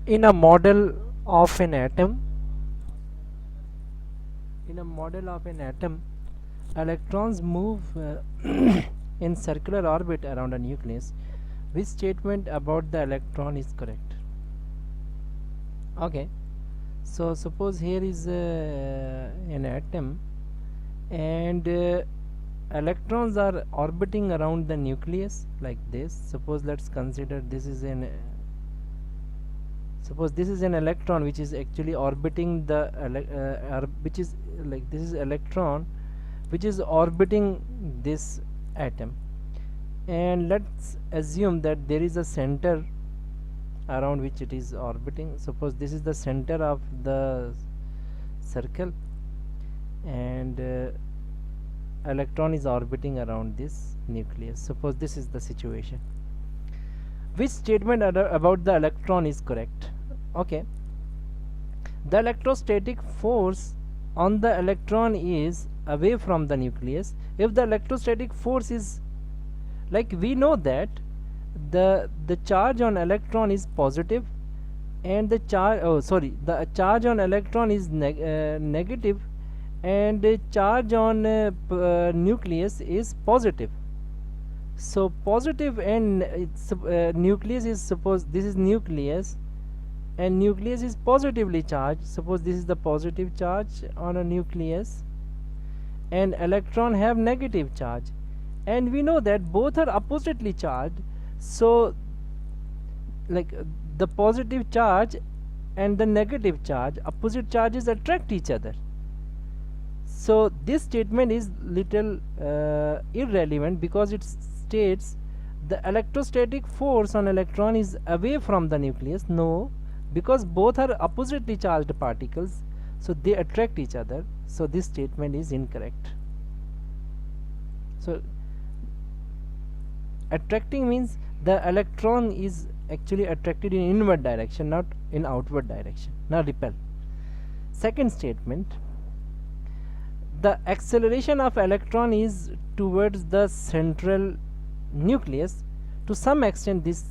In a model of an atom, in a model of an atom, electrons move in circular orbit around a nucleus. Which statement about the electron is correct? Okay, so suppose here is an atom, and electrons are orbiting around the nucleus like this. Suppose let's consider this is an suppose this is an electron which is actually orbiting the which is like this is electron which is orbiting this atom, and let's assume that there is a center around which it is orbiting. Suppose this is the center of the circle, and electron is orbiting around this nucleus. Suppose this is the situation. Which statement about the electron is correct? Okay, the electrostatic force on the electron is away from the nucleus. If the electrostatic force is, like, we know that the charge on electron is positive, and the charge on electron is negative, and the charge on nucleus is positive. So positive and nucleus is, suppose this is nucleus, and nucleus is positively charged. Suppose this is the positive charge on a nucleus, and electron have negative charge, and we know that both are oppositely charged. So like the positive charge and the negative charge, opposite charges attract each other. So this statement is little irrelevant, because it states the electrostatic force on electron is away from the nucleus. No, because both are oppositely charged particles, so they attract each other. So this statement is incorrect. So attracting means the electron is actually attracted in inward direction, not in outward direction. Now repel. Second statement, the acceleration of electron is towards the central nucleus. To some extent this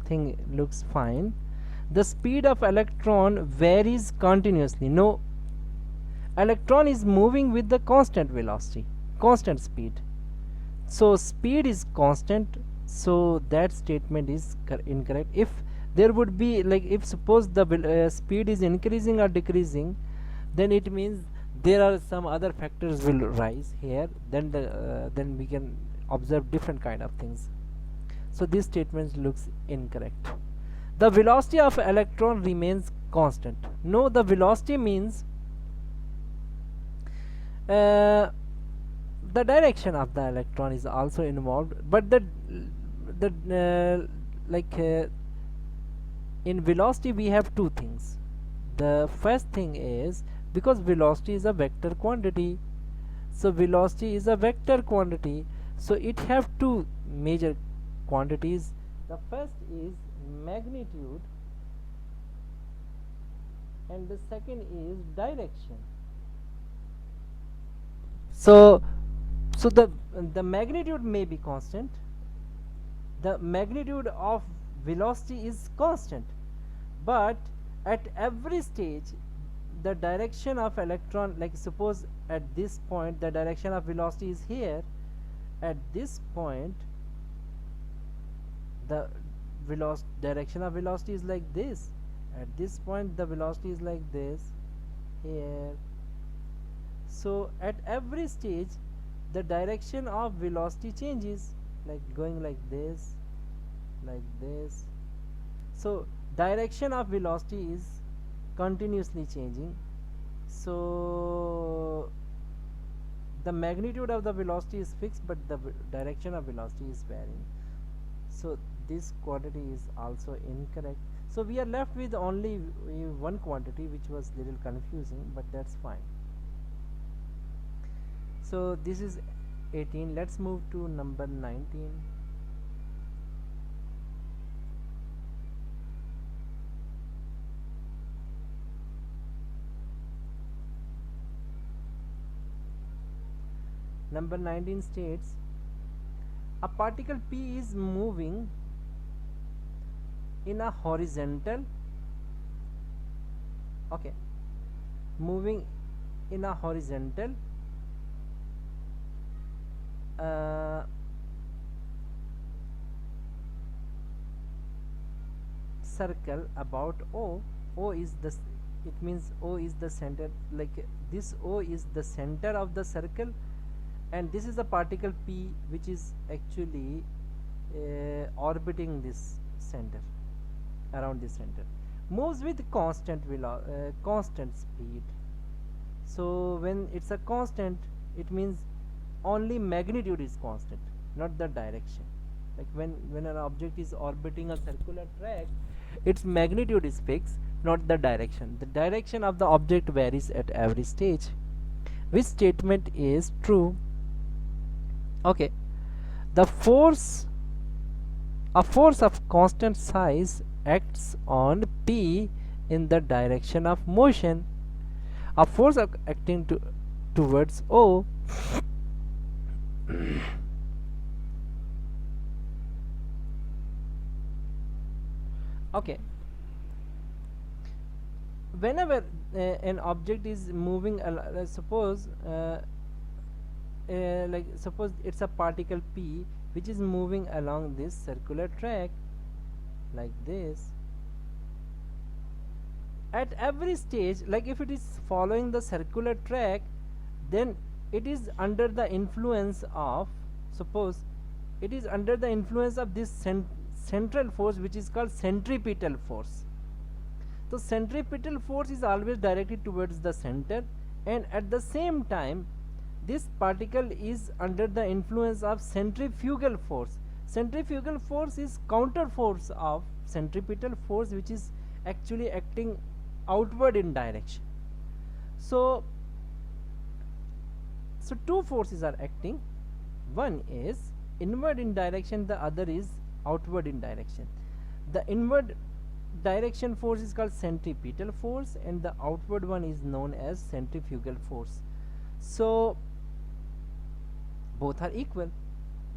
thing looks fine. The speed of electron varies continuously. No, electron is moving with the constant velocity, constant speed. So speed is constant, so that statement is incorrect. If there would be, like, if suppose the speed is increasing or decreasing, then it means there are some other factors will rise here, then we can observe different kind of things. So this statement looks incorrect. The velocity of electron remains constant. No, the velocity means the direction of the electron is also involved, but the like in velocity we have two things. The first thing is, because velocity is a vector quantity, so velocity is a vector quantity, so it have two major quantities. The first is magnitude, and the second is direction. So the magnitude may be constant, the magnitude of velocity is constant, but at every stage the direction of electron, like suppose at this point the direction of velocity is here, at this point the direction of velocity is like this, at this point the velocity is like this here. So at every stage the direction of velocity changes, like going like this, like this. So direction of velocity is continuously changing, so the magnitude of the velocity is fixed, but the direction of velocity is varying. So this quantity is also incorrect. So we are left with only one quantity, which was little confusing, but that's fine. So this is 18. Let's move to number 19. Number 19 states, a particle P is moving in a horizontal, okay, moving in a horizontal uh, circle about O is the it means O is the center, like this O is the center of the circle, and this is the particle P which is actually orbiting this center, around the center, moves with constant speed. So when it's a constant, it means only magnitude is constant, not the direction. Like when an object is orbiting a circular track, its magnitude is fixed, not the direction. The direction of the object varies at every stage. Which statement is true? Okay, the force a force of constant size acts on P in the direction of motion. A force acting towards O okay, whenever an object is moving suppose suppose it's a particle P which is moving along this circular track like this. At every stage, like if it is following the circular track, then it is under the influence of, suppose it is under the influence of this central force which is called centripetal force. So centripetal force is always directed towards the center, and at the same time this particle is under the influence of centrifugal force. Centrifugal force is counter force of centripetal force, which is actually acting outward in direction. So two forces are acting. One is inward in direction, the other is outward in direction. The inward direction force is called centripetal force, and the outward one is known as centrifugal force. So both are equal,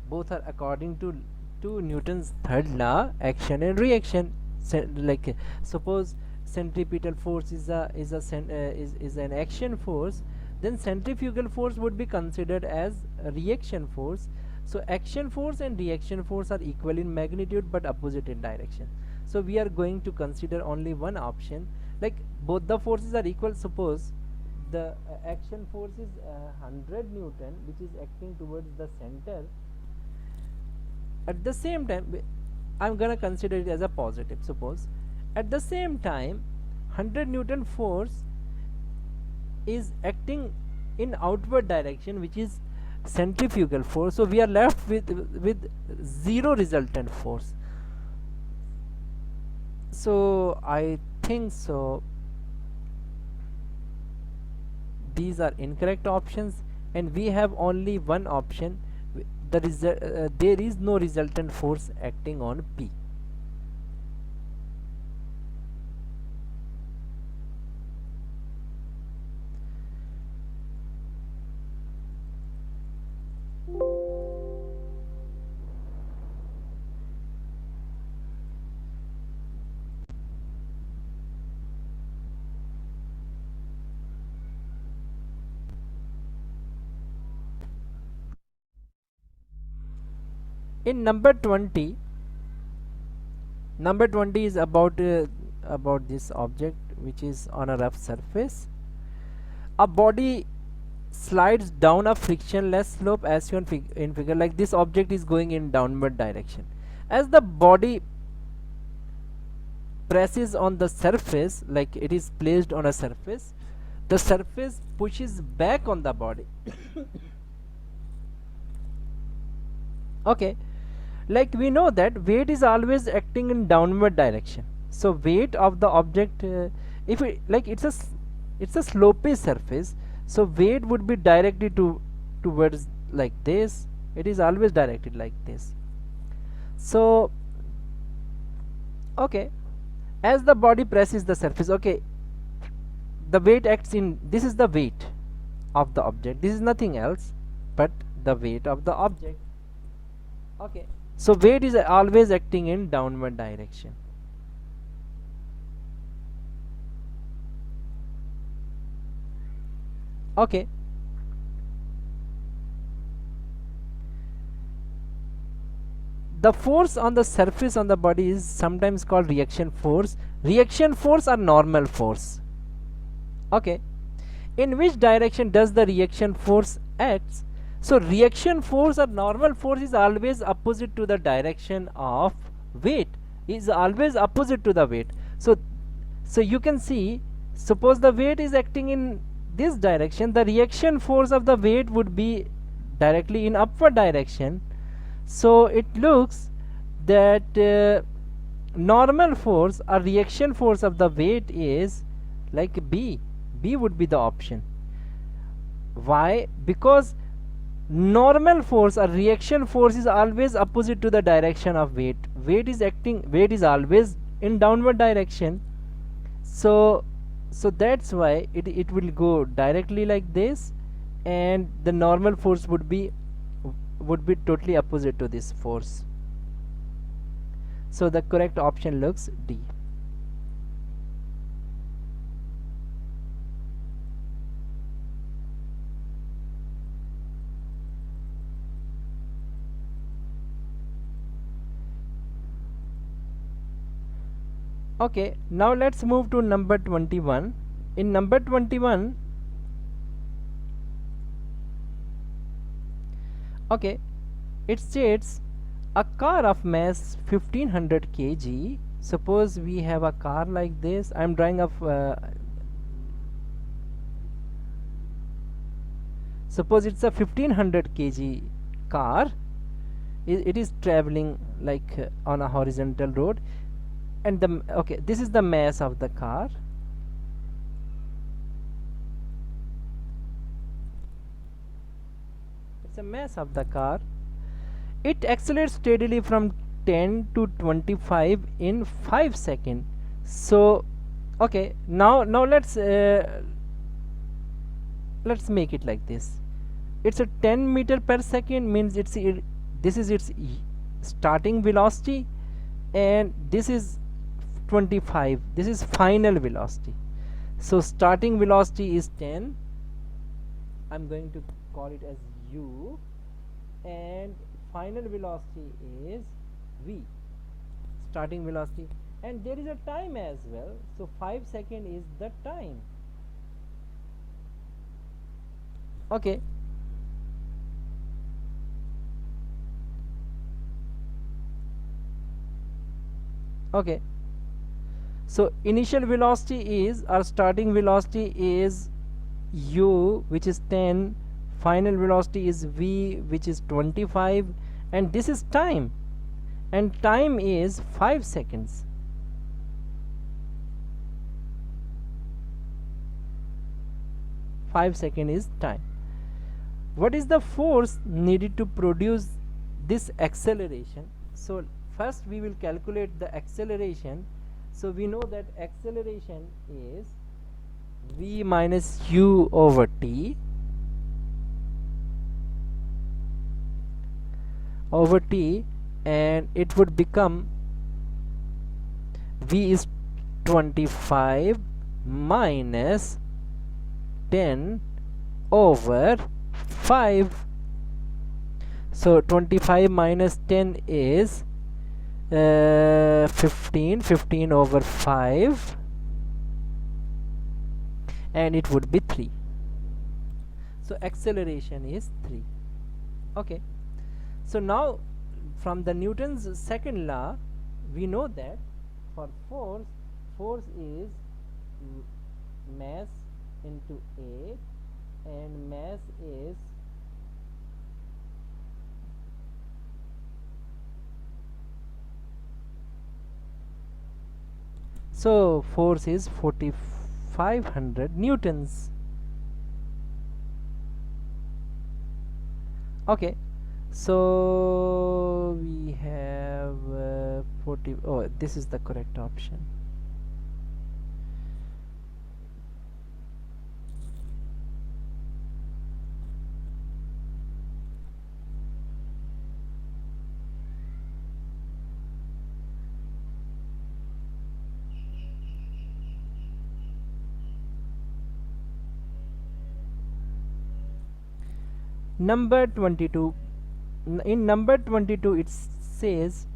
both are according to Newton's third law, action and reaction. Like suppose centripetal force is an action force, then centrifugal force would be considered as a reaction force. So action force and reaction force are equal in magnitude but opposite in direction. So we are going to consider only one option, like both the forces are equal. Suppose the action force is 100 Newton, which is acting towards the center. At the same time, I'm gonna consider it as a positive. Suppose at the same time 100 Newton force is acting in outward direction, which is centrifugal force. So we are left with zero resultant force. So I think so these are incorrect options, and we have only one option. There is no resultant force acting on P. In number 20 is about this object which is on a rough surface. A body slides down a frictionless slope as shown in figure. Like this object is going in downward direction. As the body presses on the surface, like it is placed on a surface, the surface pushes back on the body. Okay, like we know that weight is always acting in downward direction. So weight of the object, if it like it's a slopy surface, so weight would be directed towards like this. It is always directed like this. So okay, as the body presses the surface, okay, the weight acts in, this is the weight of the object, this is nothing else but the weight of the object. Okay, so weight is always acting in downward direction. Okay, the force on the surface on the body is sometimes called reaction force. Reaction force or normal force. Okay, in which direction does the reaction force acts? So reaction force or normal force is always opposite to the direction of weight, is always opposite to the weight. So you can see, suppose the weight is acting in this direction, the reaction force of the weight would be directly in upward direction. So it looks that normal force or reaction force of the weight is like B would be the option. Why? Because normal force or reaction force is always opposite to the direction of weight. Weight is always in downward direction. So that's why it will go directly like this, and the normal force would be totally opposite to this force. So the correct option looks D. Okay, now let's move to number 21. In number 21, okay, it states a car of mass 1500 kg. Suppose we have a car like this. I am drawing suppose it's a 1500 kg car. It is traveling like on a horizontal road, and okay, this is the mass of the car. It's a mass of the car. It accelerates steadily from 10 to 25 in 5 seconds. So okay, now let's make it like this. It's a 10 meter per second, means this is its starting velocity, and this is 25, this is final velocity. So starting velocity is 10, I'm going to call it as u, and final velocity is v, starting velocity, and there is a time as well. So 5 seconds is the time. Okay, okay, so initial velocity is, or starting velocity is u, which is 10, final velocity is v, which is 25, and this is time, and time is 5 seconds. Five seconds is time. What is the force needed to produce this acceleration? So first we will calculate the acceleration. So we know that acceleration is v minus u over t and it would become v is 25 minus 10 over 5. So 25 minus 10 is 15 over 5, and it would be 3. So acceleration is 3. Okay, so now from the Newton's second law we know that for force is mass into A, and mass is so force is 4500 newtons. Okay, so we have 40. Oh, this is the correct option. number 22. In number 22 it says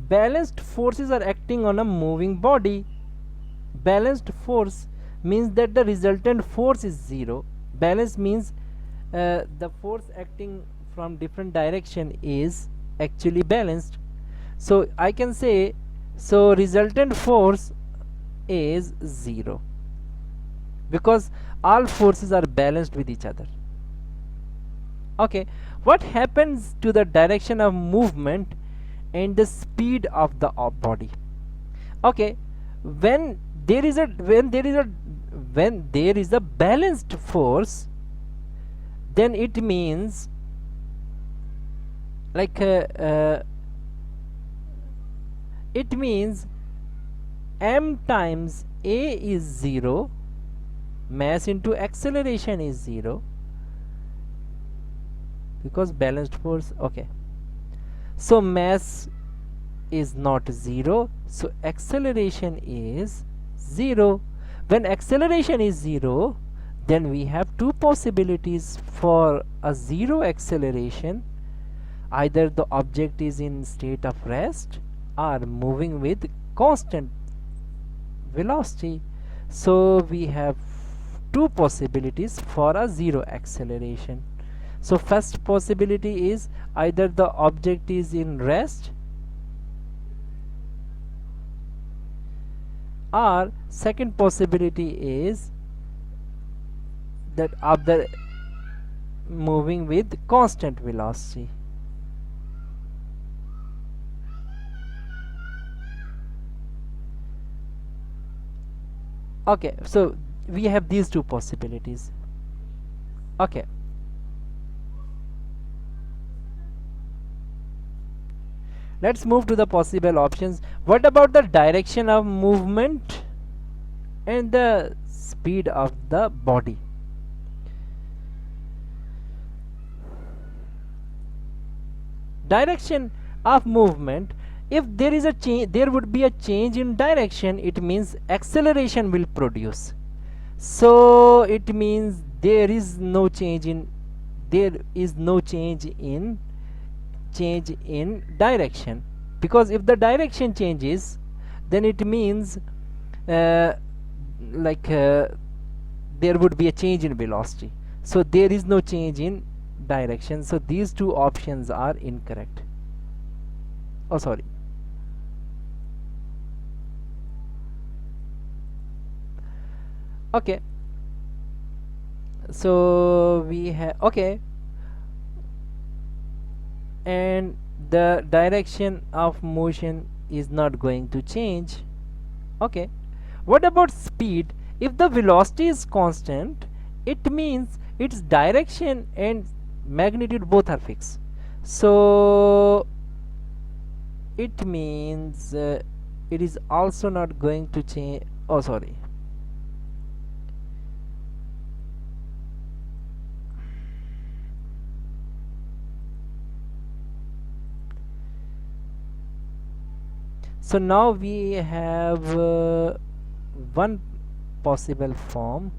balanced forces are acting on a moving body. Balanced force means that the resultant force is zero. Balance means the force acting from different direction is actually balanced. So I can say, so resultant force is zero because all forces are balanced with each other. Okay, what happens to the direction of movement and the speed of the body? Okay, when there is a balanced force, then it means like it means m times a is 0, mass into acceleration is 0, because balanced force. Okay, so mass is not 0, so acceleration is 0. When acceleration is 0, then we have two possibilities for a 0 acceleration. Either the object is in state of rest or moving with constant velocity. So we have two possibilities for a 0 acceleration. So first possibility is either the object is in rest, or second possibility is that of the moving with constant velocity. Okay, so we have these two possibilities. Okay, let's move to the possible options. What about the direction of movement and the speed of the body? Direction of movement, if there is a change, there would be a change in direction, it means acceleration will produce. So it means there is no change in direction, because if the direction changes, then it means there would be a change in velocity. So there is no change in direction, so these two options are incorrect. Oh, sorry. Okay, so we have, okay, and the direction of motion is not going to change. Okay, what about speed? If the velocity is constant, it means its direction and magnitude both are fixed. So it means it is also not going to change. Oh, sorry. So now we have one possible form,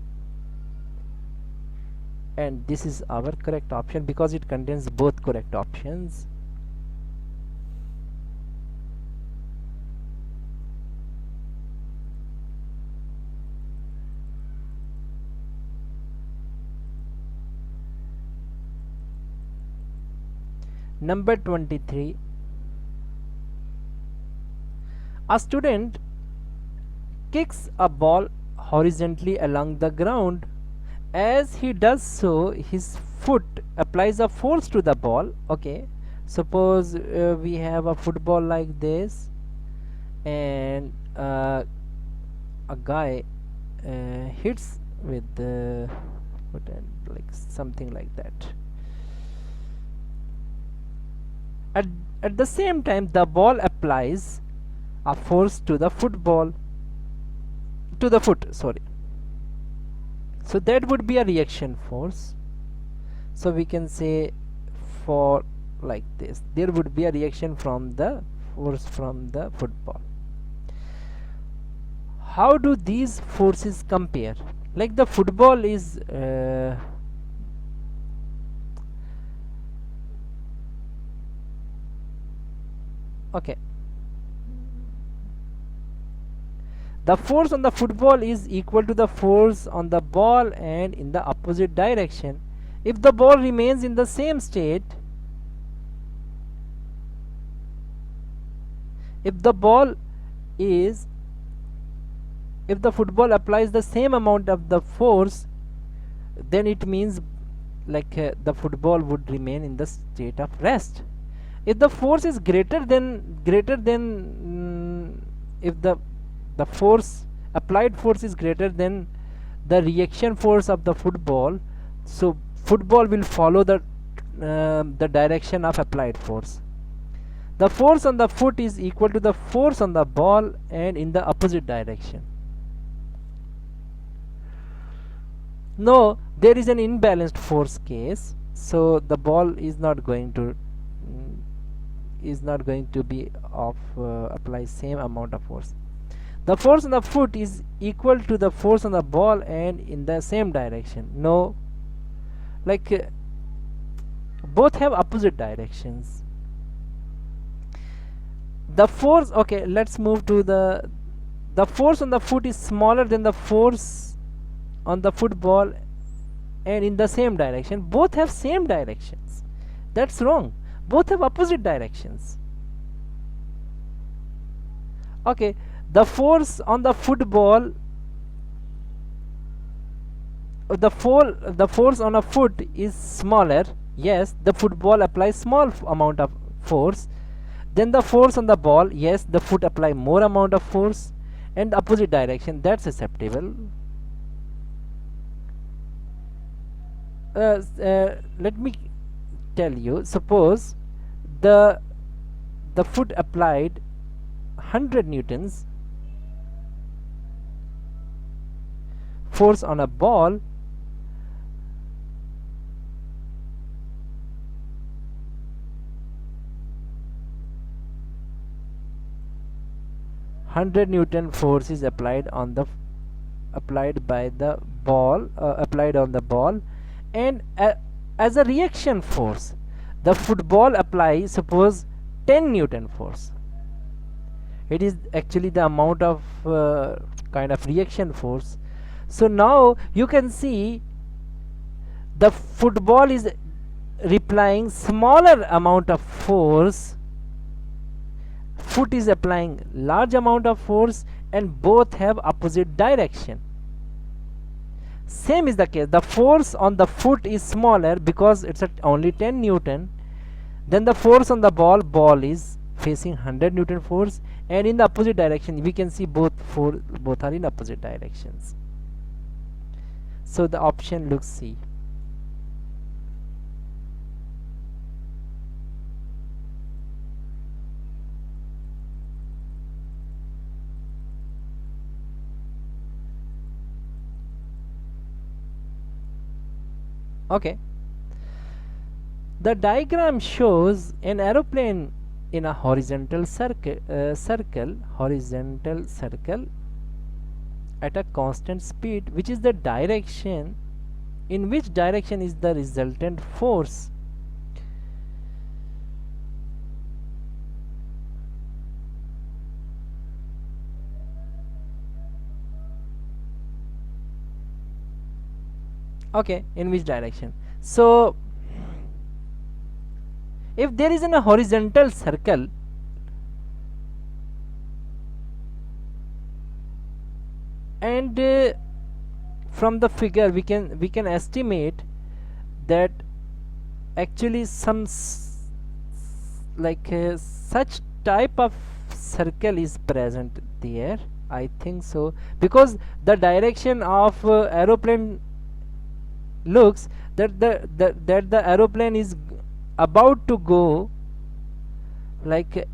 and this is our correct option because it contains both correct options. Number 23. A student kicks a ball horizontally along the ground. As he does so, his foot applies a force to the ball. Okay, suppose we have a football like this, and a guy hits with the foot, and like something like that. At the same time, the ball applies a force to the foot, sorry. So that would be a reaction force. So we can say for like this, there would be a reaction from the force from the football. How do these forces compare? like the football is okay, the force on the football is equal to the force on the ball and in the opposite direction. If the ball remains in the same state, if the ball is if the football applies the same amount of the force, then it means the football would remain in the state of rest. If the force is greater than if the force applied force is greater than the reaction force of the football, so football will follow the direction of applied force. The force on the foot is equal to the force on the ball and in the opposite direction. No, there is an imbalanced force case, so the ball is not going to be of apply same amount of force. The force on the foot is equal to the force on the ball and in the same direction. No, both have opposite directions. The force, okay, let's move to the force on the foot is smaller than the force on the football and in the same direction. Both have same directions. That's wrong. Both have opposite directions. Okay, the force on the football, the force on a foot is smaller. Yes, the football applies small amount of force. Then the force on the ball, yes, the foot apply more amount of force, and opposite direction. That's acceptable. Let me tell you. Suppose the foot applied 100 newtons force on a ball, Newton force is applied on the applied on the ball, and as a reaction force the football applies suppose 10 Newton force. It is actually the amount of kind of reaction force. So now you can see the football is replying smaller amount of force, foot is applying large amount of force, and both have opposite direction. Same is the case. The force on the foot is smaller because it's at only 10 Newton. Then the force on the ball is facing 100 Newton force, and in the opposite direction we can see both are in opposite directions. So the option looks C. Okay, the diagram shows an aeroplane in a horizontal circle at a constant speed, which is the direction in which direction is the resultant force. Okay, in which direction? So if there is a horizontal circle, and from the figure we can estimate that actually some such type of circle is present there. I think so, because the direction of aeroplane looks that the aeroplane is about to go, the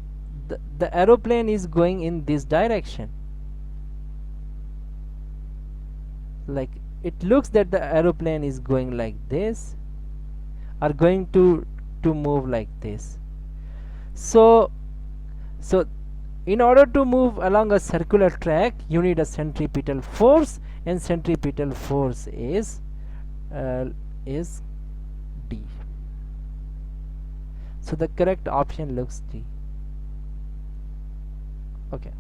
aeroplane is going in this direction. It looks that the aeroplane is going like this, or going to move like this. So in order to move along a circular track, you need a centripetal force, and centripetal force uh, is D. So the correct option looks D. Okay.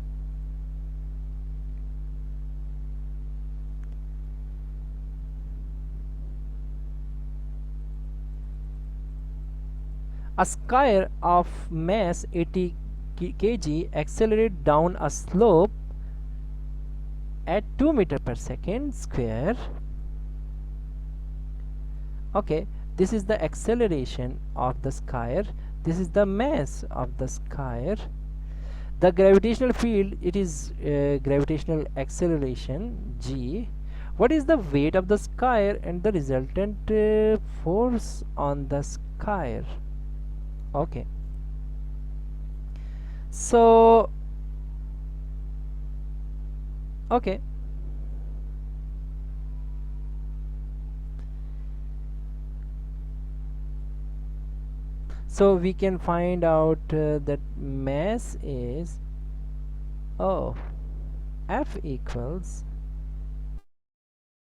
A skier of mass 80 kg accelerates down a slope at 2 meter per second square. Okay, this is the acceleration of the skier. This is the mass of the skier. The gravitational field, it is gravitational acceleration g. What is the weight of the skier and the resultant force on the skier? Okay, so okay, so we can find out that mass is, oh, F equals